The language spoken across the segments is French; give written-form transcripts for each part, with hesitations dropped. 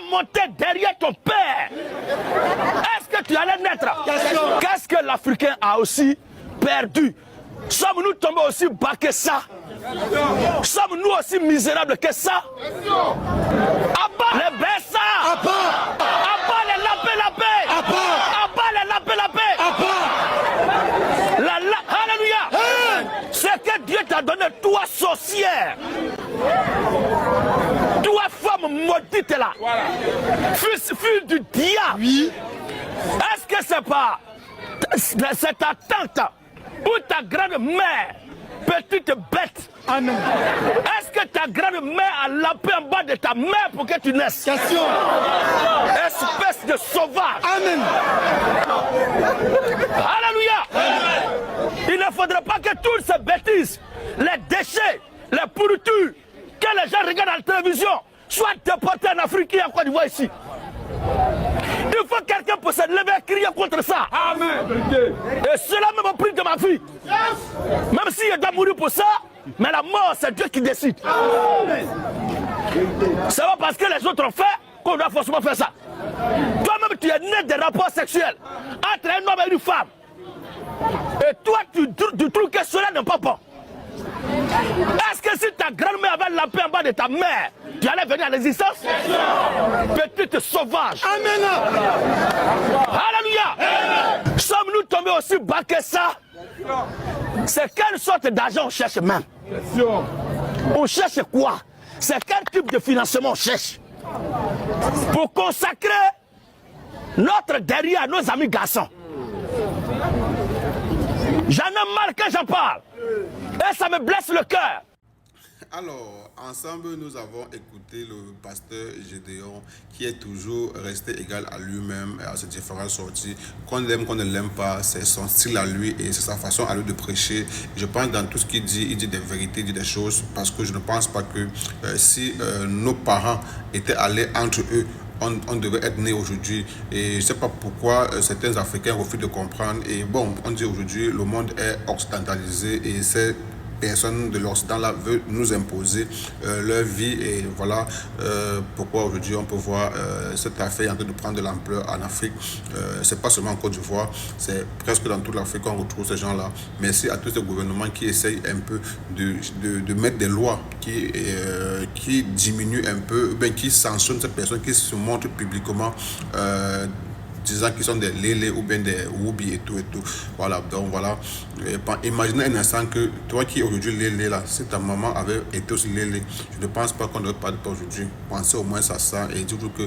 monter derrière ton père, est-ce que tu allais naître? Qu'est-ce que l'Africain a aussi perdu? Sommes-nous tombés aussi bas que ça? Sommes-nous aussi misérables que ça? Abat les Bessa! Abat les lapés! Abat les lapés! Alléluia! C'est que Dieu t'a donné, toi sorcière, toi femme maudite là, fils du diable. Oui. Est-ce que c'est pas ta tante ou ta grand-mère, petite bête? Amen. Est-ce que ta grand-mère a lapé en bas de ta mère pour que tu naisses? Question. Espèce de sauvage. Amen. Alléluia. Amen. Il ne faudrait pas que toutes ces bêtises, les déchets, les pourritures que les gens regardent à la télévision soient déportés en Afrique et en Côte d'Ivoire ici. Il faut quelqu'un pour se lever et crier contre ça. Amen. Et cela même au prix de ma vie. Même si je dois mourir pour ça, mais la mort, c'est Dieu qui décide. C'est pas parce que les autres ont fait qu'on doit forcément faire ça. Toi-même, tu es né des rapports sexuels entre un homme et une femme. Et toi, tu trouves que cela n'est pas bon. Est-ce que si ta grand-mère avait la paix en bas de ta mère, tu allais venir à l'existence? Petite sauvage. Amen. Alléluia. Sommes-nous tombés aussi bas que ça? C'est quelle sorte d'argent on cherche même? On cherche quoi? C'est quel type de financement on cherche? Pour consacrer notre derrière à nos amis garçons. J'en ai mal quand j'en parle. Et ça me blesse le cœur. Alors, ensemble, nous avons écouté le pasteur Gédéon qui est toujours resté égal à lui-même et à ses différentes sorties. Qu'on l'aime, qu'on ne l'aime pas, c'est son style à lui et c'est sa façon à lui de prêcher. Je pense que dans tout ce qu'il dit, il dit des vérités, il dit des choses parce que je ne pense pas que si nos parents étaient allés entre eux, on devait être né aujourd'hui et je ne sais pas pourquoi certains Africains refusent de comprendre. Et bon, on dit aujourd'hui le monde est occidentalisé et c'est personnes de l'Occident là veulent nous imposer leur vie et voilà pourquoi aujourd'hui on peut voir cette affaire en train de prendre de l'ampleur en Afrique. C'est pas seulement en Côte d'Ivoire, c'est presque dans toute l'Afrique qu'on retrouve ces gens là. Merci à tous ces gouvernements qui essayent un peu de mettre des lois qui diminuent un peu, bien qui sanctionnent ces personnes qui se montrent publiquement disant qu'ils sont des lélés ou bien des woubi et tout. Voilà, donc voilà. Imaginez un instant que toi qui es aujourd'hui lélé là, si ta maman avait été aussi lélé, je ne pense pas qu'on devrait parler de toi aujourd'hui. Pensez au moins à ça et dites-vous que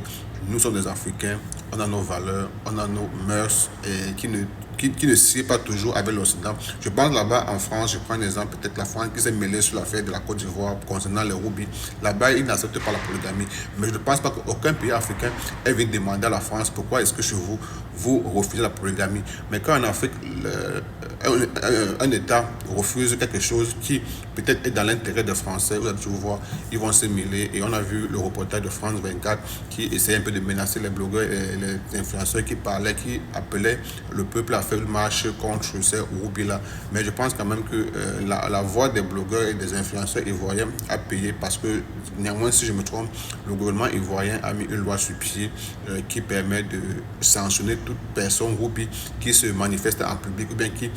nous sommes des Africains, on a nos valeurs, on a nos mœurs et qui ne sied pas toujours avec l'Occident. Je pense là-bas en France, je prends un exemple, peut-être la France qui s'est mêlée sur l'affaire de la Côte d'Ivoire concernant les roubis. Là-bas, ils n'acceptent pas la polygamie. Mais je ne pense pas qu'aucun pays africain ait venu demander à la France pourquoi est-ce que chez vous, vous refusez la polygamie. Mais quand en Afrique, un État refuse quelque chose qui peut-être est dans l'intérêt des Français, vous allez toujours voir, ils vont se mêler. Et on a vu le reportage de France 24 qui essayait un peu de menacer les blogueurs et les influenceurs qui parlaient, qui appelaient le peuple à faire une marche contre ces roubis-là. Mais je pense quand même que la voix des blogueurs et des influenceurs ivoiriens a payé parce que, néanmoins, si je me trompe, le gouvernement ivoirien a mis une loi sur pied qui permet de sanctionner toute personne roubie qui se manifeste en public ou bien qui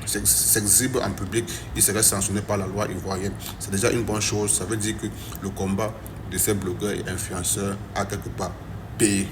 s'exhibe en public. Il serait sanctionné par la loi ivoirienne. C'est déjà une bonne chose. Ça veut dire que le combat de ces blogueurs et influenceurs a quelque part payé.